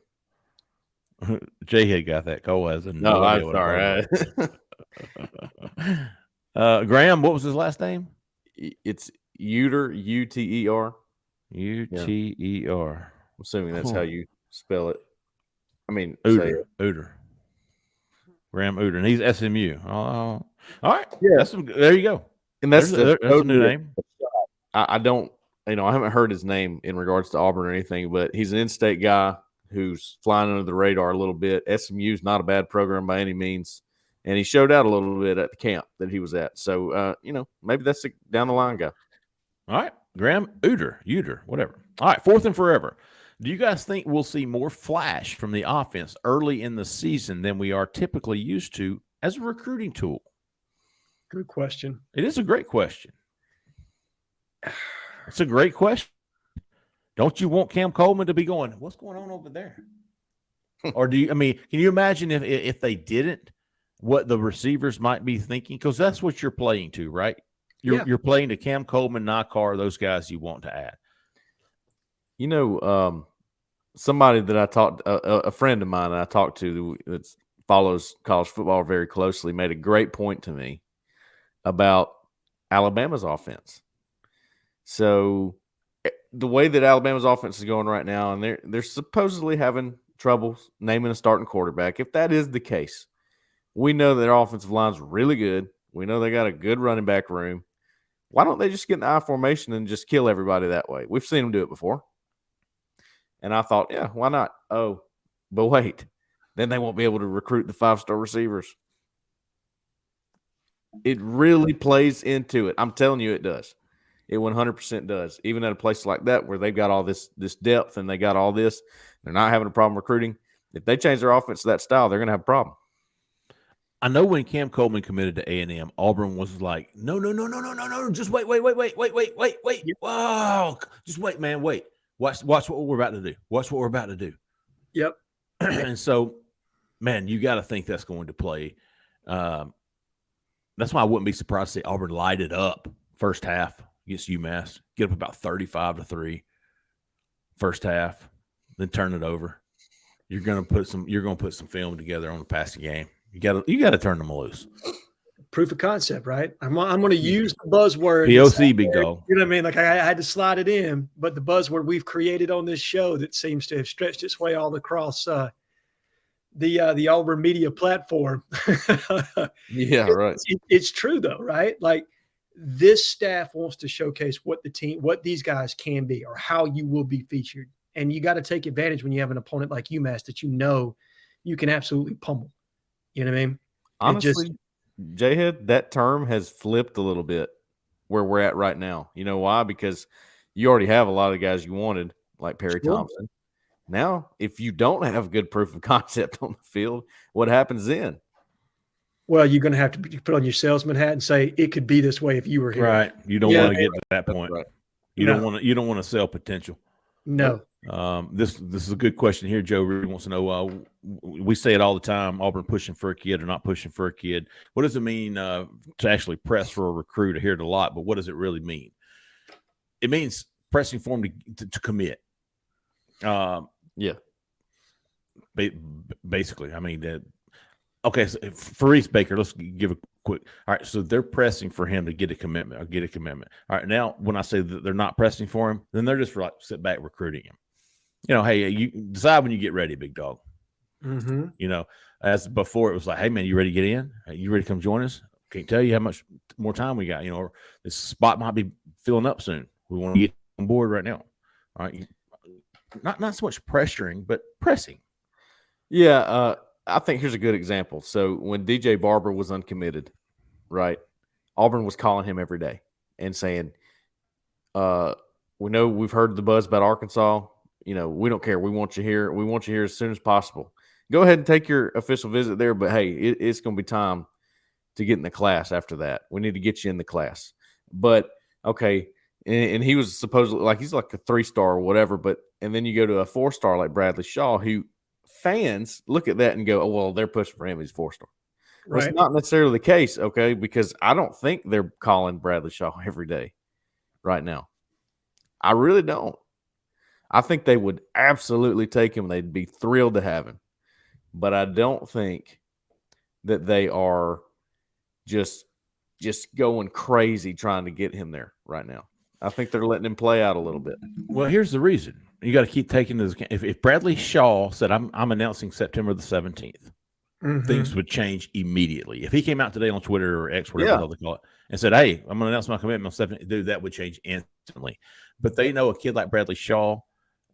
Jhead got that. Cole has I'm sorry. Graham, what was his last name? It's Uter, Uter. Uter. I'm assuming that's how you spell it. I mean, Uter. Graham Uter, and he's SMU. All right. Yeah. There you go. And that's a new name. I don't, I haven't heard his name in regards to Auburn or anything, but he's an in-state guy who's flying under the radar a little bit. SMU's not a bad program by any means, and he showed out a little bit at the camp that he was at. So, maybe that's a down the line guy. All right, Graham Uter, whatever. All right, 4th and forever. Do you guys think we'll see more flash from the offense early in the season than we are typically used to as a recruiting tool? Good question. It is a great question. It's a great question. Don't you want Cam Coleman to be going, what's going on over there? Or can you imagine if they didn't, what the receivers might be thinking? Because that's what you're playing to, right? You're playing to Cam Coleman, Nakar, those guys you want to add. Somebody that I talked, a friend of mine that I talked to that follows college football very closely made a great point to me about Alabama's offense. So the way that Alabama's offense is going right now, and they're supposedly having trouble naming a starting quarterback. If that is the case, we know that their offensive line's really good. We know they got a good running back room. Why don't they just get in the I formation and just kill everybody that way? We've seen them do it before. And I thought, yeah, why not? Oh, but wait. Then they won't be able to recruit the 5-star receivers. It really plays into it. I'm telling you it does. It 100% does. Even at a place like that where they've got all this depth and they got all this, they're not having a problem recruiting. If they change their offense to that style, they're going to have a problem. I know when Cam Coleman committed to A&M, Auburn was like, no. Just wait. Wow. Just wait, man. Wait. Watch what we're about to do. Watch what we're about to do. Yep. And so, man, you got to think that's going to play. That's why I wouldn't be surprised to see Auburn light it up first half against UMass. Get up about 35-3 first half, then turn it over. You're going to put some film together on the passing game. You got to turn them loose. Proof of concept, right? I'm going to use the buzzword. POC, big dog. You know what I mean? Like I had to slide it in, but the buzzword we've created on this show that seems to have stretched its way all across the Auburn media platform. Yeah, right. It's true though, right? Like this staff wants to showcase what these guys can be or how you will be featured. And you got to take advantage when you have an opponent like UMass that you can absolutely pummel. You know what I mean? Honestly, Jhead, that term has flipped a little bit where we're at right now. You know why? Because you already have a lot of the guys you wanted, like Perry Thompson. Now, if you don't have good proof of concept on the field, what happens then? Well, you're going to have to put on your salesman hat and say it could be this way if you were here. Right. You don't want to get to that point. Right. You don't want to sell potential. No. This is a good question here. Joe really wants to know. We say it all the time. Auburn pushing for a kid or not pushing for a kid. What does it mean to actually press for a recruit? I hear it a lot, but what does it really mean? It means pressing for him to commit. Yeah. Basically, I mean, okay. So for East Baker, let's give a quick. All right, so they're pressing for him to get a commitment. All right, now when I say that they're not pressing for him, then they're just like sit back recruiting him. Hey, you decide when you get ready, big dog. Mm-hmm. As before, it was like, hey man, you ready to get in? Hey, you ready to come join us? Can't tell you how much more time we got. Or this spot might be filling up soon. We want to get on board right now. All right, not so much pressuring, but pressing. Yeah, I think here's a good example. So when DJ Barber was uncommitted, right? Auburn was calling him every day and saying, we know we've heard the buzz about Arkansas. We don't care. We want you here. We want you here as soon as possible. Go ahead and take your official visit there. But, hey, it's going to be time to get in the class after that. We need to get you in the class. But, okay, and he was supposedly he's like a 3-star or whatever. And then you go to a 4-star like Bradley Shaw, who fans look at that and go, oh, well, they're pushing for him. He's 4-star. Right. Well, it's not necessarily the case, okay, because I don't think they're calling Bradley Shaw every day right now. I really don't. I think they would absolutely take him. They'd be thrilled to have him. But I don't think that they are just going crazy trying to get him there right now. I think they're letting him play out a little bit. Well, here's the reason. You got to keep taking this. If Bradley Shaw said, I'm announcing September the 17th, things would change immediately. If he came out today on Twitter or X, whatever the hell they call it, and said, hey, I'm going to announce my commitment on 17th, dude, that would change instantly. But they know a kid like Bradley Shaw,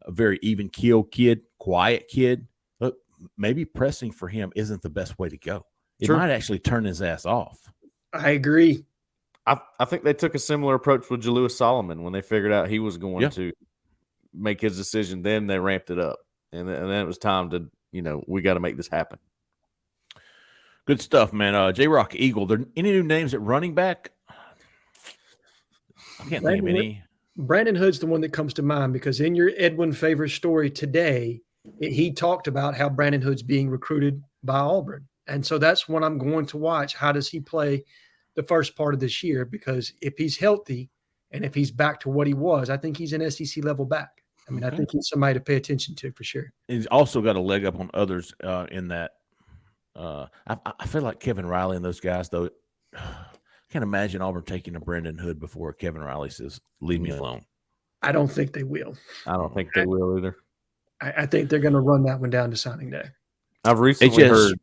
a very even-keeled kid, quiet kid, look, maybe pressing for him isn't the best way to go. It might actually turn his ass off. I agree. I think they took a similar approach with Jalewis Solomon when they figured out he was going to make his decision. Then they ramped it up, and then it was time to, we got to make this happen. Good stuff, man. J-Rock Eagle. There any new names at running back? I can't think of any. Brandon Hood's the one that comes to mind because in your Edwin Favors story today, he talked about how Brandon Hood's being recruited by Auburn. And so that's what I'm going to watch. How does he play the first part of this year? Because if he's healthy and if he's back to what he was, I think he's an SEC level back. I mean, I think he's somebody to pay attention to for sure. He's also got a leg up on others in that. I feel like Kevin Riley and those guys, though, I can't imagine Auburn taking a Brandon Hood before Kevin Riley says, leave me alone. I don't think they will. I don't think they will either. I think they're going to run that one down to signing day. I've recently heard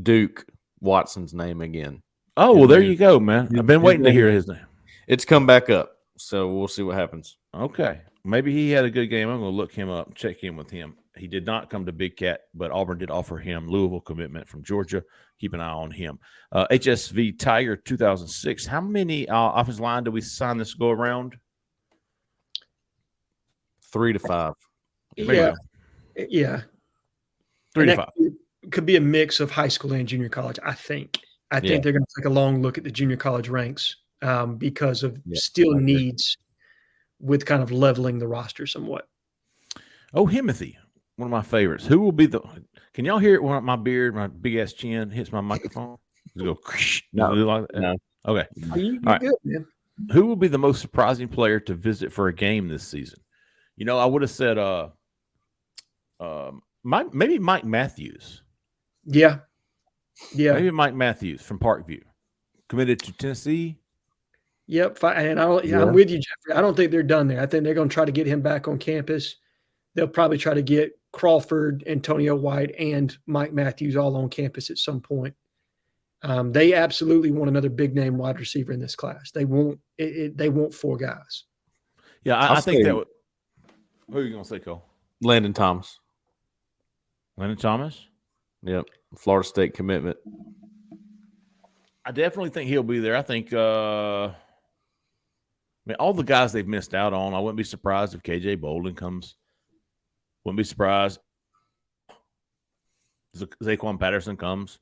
Duke Watson's name again. Oh, well, there you go, man. I've been waiting to hear his name. It's come back up, so we'll see what happens. Okay. Maybe he had a good game. I'm going to look him up, check in with him. He did not come to Big Cat, but Auburn did offer him Louisville commitment from Georgia. Keep an eye on him. HSV Tiger 2006. How many offensive line do we sign this go around? 3 to 5. Yeah. 3 to 5. Could be a mix of high school and junior college, I think. I think they're going to take a long look at the junior college ranks because of still needs with kind of leveling the roster somewhat. Oh, Himothy, one of my favorites. Who will be the – can y'all hear it when my beard, my big-ass chin hits my microphone? Does it go no. Okay. You're right. Good, man. Who will be the most surprising player to visit for a game this season? I would have said maybe Mike Matthews. Yeah. Maybe Mike Matthews from Parkview. Committed to Tennessee. Yep. And I'm with you, Jeffrey. I don't think they're done there. I think they're going to try to get him back on campus. They'll probably try to get Crawford, Antonio White, and Mike Matthews all on campus at some point. They absolutely want another big-name wide receiver in this class. They want 4 guys. Yeah, I think that would – who are you going to say, Cole? Landon Thomas. Landon Thomas? Yep. Florida State commitment. I definitely think he'll be there. I think all the guys they've missed out on, I wouldn't be surprised if KJ Bolden comes. Wouldn't be surprised. Zaquan Patterson comes.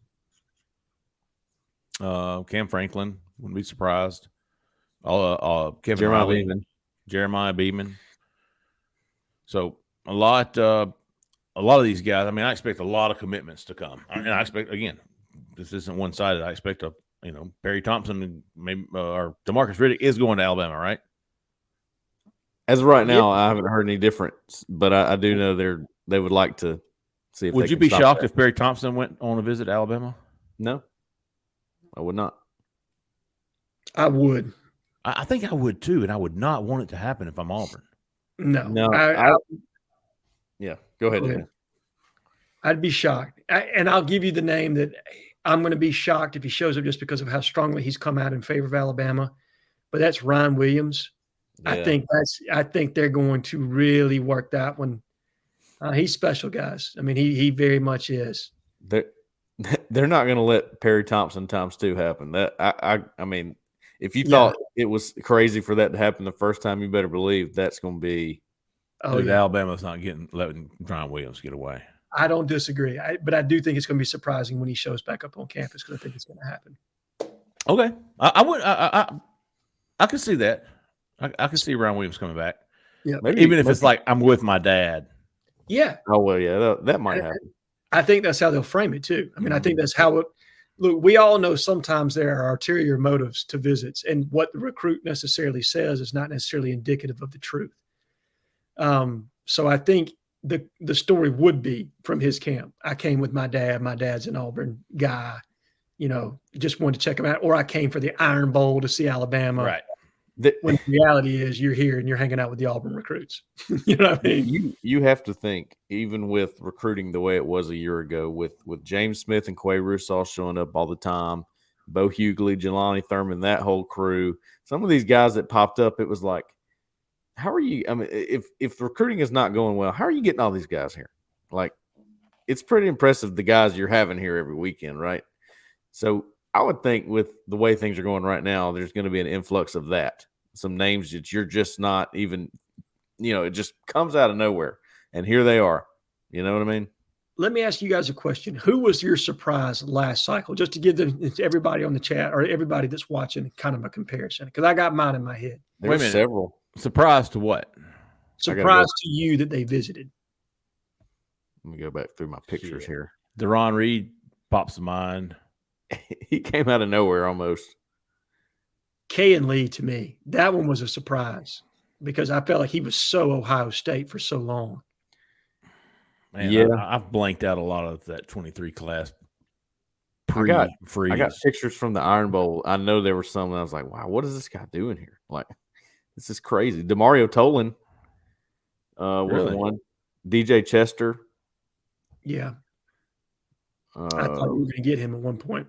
Cam Franklin, wouldn't be surprised. Kevin Riley, Jeremiah Beeman. So a lot of these guys. I mean, I expect a lot of commitments to come. And I expect, again, this isn't one-sided. I expect Perry Thompson, maybe or DeMarcus Riddick is going to Alabama, right? As of right now, I haven't heard any difference, but I do know they would like to see if. Would you be shocked if Perry Thompson went on a visit to Alabama? No, I would not. I would. I think I would too, and I would not want it to happen if I'm Auburn. No. Yeah, go ahead. I'd be shocked. And I'll give you the name that I'm going to be shocked if he shows up just because of how strongly he's come out in favor of Alabama. But that's Ryan Williams. Yeah. I think they're going to really work that one. He's special, guys. I mean, he very much is. They're not going to let Perry Thompson ×2 happen. That I mean, if you thought it was crazy for that to happen the first time, you better believe that's going to be. Oh, Dude, yeah. Alabama's not letting Brian Williams get away. I don't disagree, but I do think it's going to be surprising when he shows back up on campus because I think it's going to happen. Okay, I can see that. I can see Brian Williams coming back. Yeah, even if it's like I'm with my dad. Yeah. Oh well, yeah, that might happen. I think that's how they'll frame it too. I mean, I think that's how it. Look, we all know sometimes there are ulterior motives to visits, and what the recruit necessarily says is not necessarily indicative of the truth. So I think the story would be from his camp. I came with my dad. My dad's an Auburn guy. Just wanted to check him out. Or I came for the Iron Bowl to see Alabama. Right. When the reality is you're here and you're hanging out with the Auburn recruits. You know what I mean? You have to think, even with recruiting the way it was a year ago, with James Smith and Quay Russaw showing up all the time, Bo Hughley, Jelani Thurman, that whole crew, some of these guys that popped up, it was like, how are you? I mean, if recruiting is not going well, how are you getting all these guys here? Like, it's pretty impressive the guys you're having here every weekend, right? So I would think with the way things are going right now, there's going to be an influx of that. Some names that you're just not even, it just comes out of nowhere. And here they are. You know what I mean? Let me ask you guys a question. Who was your surprise last cycle? Just to give everybody on the chat or everybody that's watching kind of a comparison. Because I got mine in my head. There's several. Surprise to what? Surprise to you that they visited. Let me go back through my pictures here. Deron Reed pops to mind. He came out of nowhere almost. Kay and Lee, to me, that one was a surprise because I felt like he was so Ohio State for so long. Man, yeah, I've blanked out a lot of that 23 class. I got pictures from the Iron Bowl. I know there were some that I was like, wow, what is this guy doing here? Like, this is crazy. DeMario Tolan was one. DJ Chester. Yeah. I thought we were going to get him at one point.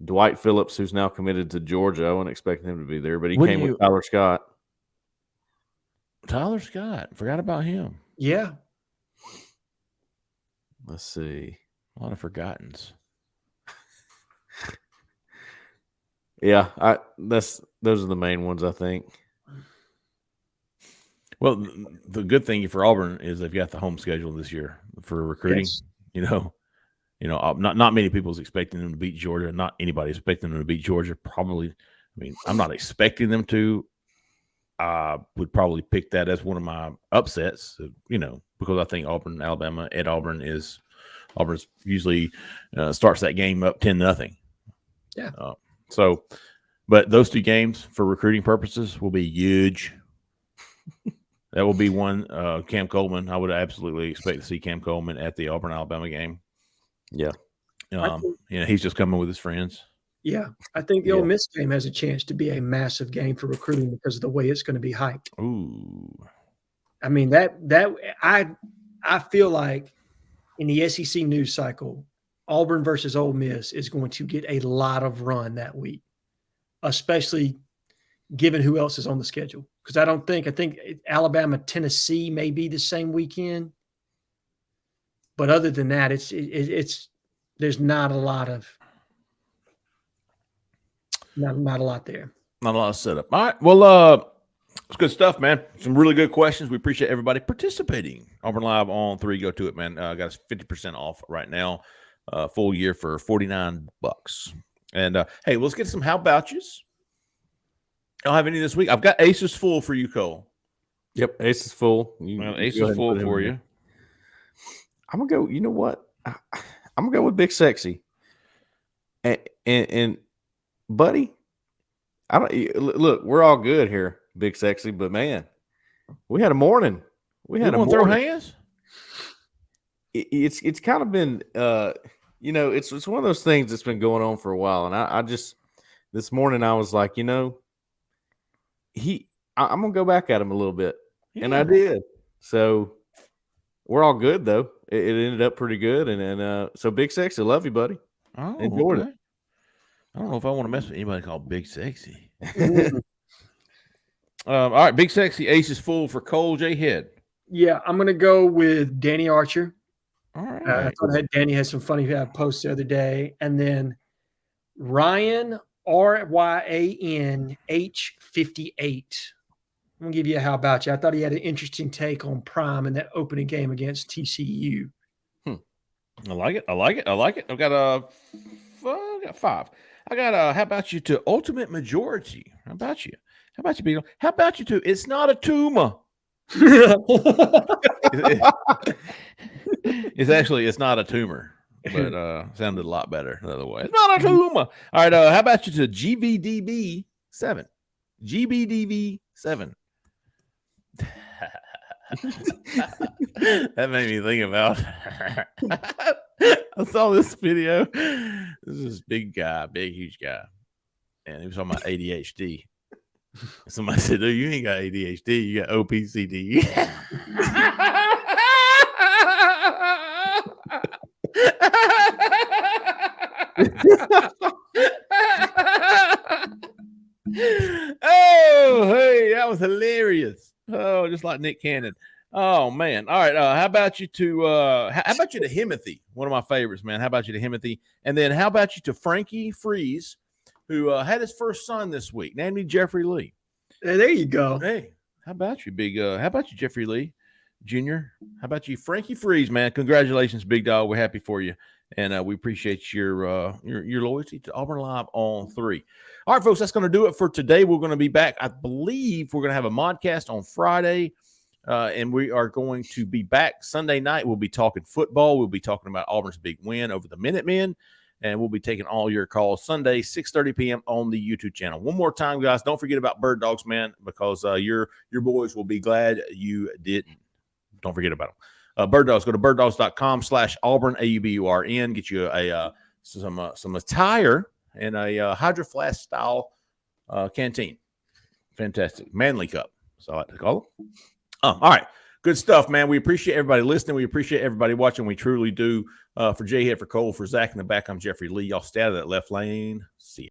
Dwight Phillips, who's now committed to Georgia. I wasn't expecting him to be there, but he came with Tyler Scott. Tyler Scott. Forgot about him. Yeah. Let's see. A lot of forgottens. Yeah, those are the main ones, I think. Well, the good thing for Auburn is they've got the home schedule this year for recruiting. Yes. Not many people is expecting them to beat Georgia. Not anybody expecting them to beat Georgia. Probably, I mean, I'm not expecting them to. I would probably pick that as one of my upsets, because I think Alabama at Auburn's usually starts that game up 10-0. Yeah. But those two games for recruiting purposes will be huge. That will be one. Cam Coleman. I would absolutely expect to see Cam Coleman at the Auburn-Alabama game. Yeah. He's just coming with his friends. Yeah. I think the Ole Miss game has a chance to be a massive game for recruiting because of the way it's going to be hyped. Ooh. I mean, I feel like in the SEC news cycle, Auburn versus Ole Miss is going to get a lot of run that week, especially given who else is on the schedule. Because I think Alabama, Tennessee may be the same weekend. But other than that, there's not a lot there. Not a lot of setup. All right. Well, it's good stuff, man. Some really good questions. We appreciate everybody participating. Auburn Live on 3. Go to it, man. Got us 50% off right now. Full year for $49. And hey, let's get some how about yous. I don't have any this week. I've got aces full for you, Cole. Yep, aces full. Aces full for you. I'm gonna go. You know what? I'm gonna go with Big Sexy. And buddy, I don't look. We're all good here, Big Sexy. But man, we had a morning. We had a morning. Throw hands. It's kind of been it's one of those things that's been going on for a while, and I just this morning I was like, I'm gonna go back at him a little bit, and I did. So we're all good though. It ended up pretty good, and so Big Sexy, love you, buddy. Oh, enjoyed it. I don't know if I want to mess with anybody called Big Sexy. All right, Big Sexy ace is full for Cole Jhead. Yeah, I'm gonna go with Danny Archer. All right. I thought Danny had some funny posts the other day, and then Ryan RYANH58. I'm gonna give you a how about you. I thought he had an interesting take on Prime in that opening game against TCU. I like it. I've got 5. I got how about you to Ultimate Majority? How about you, Beagle? How about you to It's Not a Tumor? It's not a tumor, but sounded a lot better the other way. It's not a tumor. All right, how about you to GBDB 7? GBDB 7. That made me think about. I saw this video. This is this big guy, huge guy, and he was talking about ADHD. Somebody said, "Dude, you ain't got ADHD. You got OPCD." Oh, hey, that was hilarious. Oh, just like Nick Cannon. Oh man. All right. How about you to Himothy? One of my favorites, man. How about you to Himothy? And then how about you to Frankie Freeze, who had his first son this week, named him Jeffrey Lee. Hey, there you go. Hey, how about you, big? How about you, Jeffrey Lee Jr.? How about you, Frankie Freeze, man? Congratulations, big dog. We're happy for you, and we appreciate your loyalty to Auburn Live on 3. All right, folks, that's going to do it for today. We're going to be back. I believe we're going to have a modcast on Friday. And we are going to be back Sunday night. We'll be talking football. We'll be talking about Auburn's big win over the Minutemen. And we'll be taking all your calls Sunday, 6:30 p.m. on the YouTube channel. One more time, guys, don't forget about Bird Dogs, man, because your boys will be glad you didn't. Don't forget about them. Bird Dogs, go to birddogs.com/Auburn, AUBURN. Get you some attire and a Hydro Flask style canteen. Fantastic. Manly cup. So I like to call it. All right. Good stuff, man. We appreciate everybody listening. We appreciate everybody watching. We truly do. For Jhead, for Cole, for Zach in the back, I'm Jeffrey Lee. Y'all stay out of that left lane. See ya.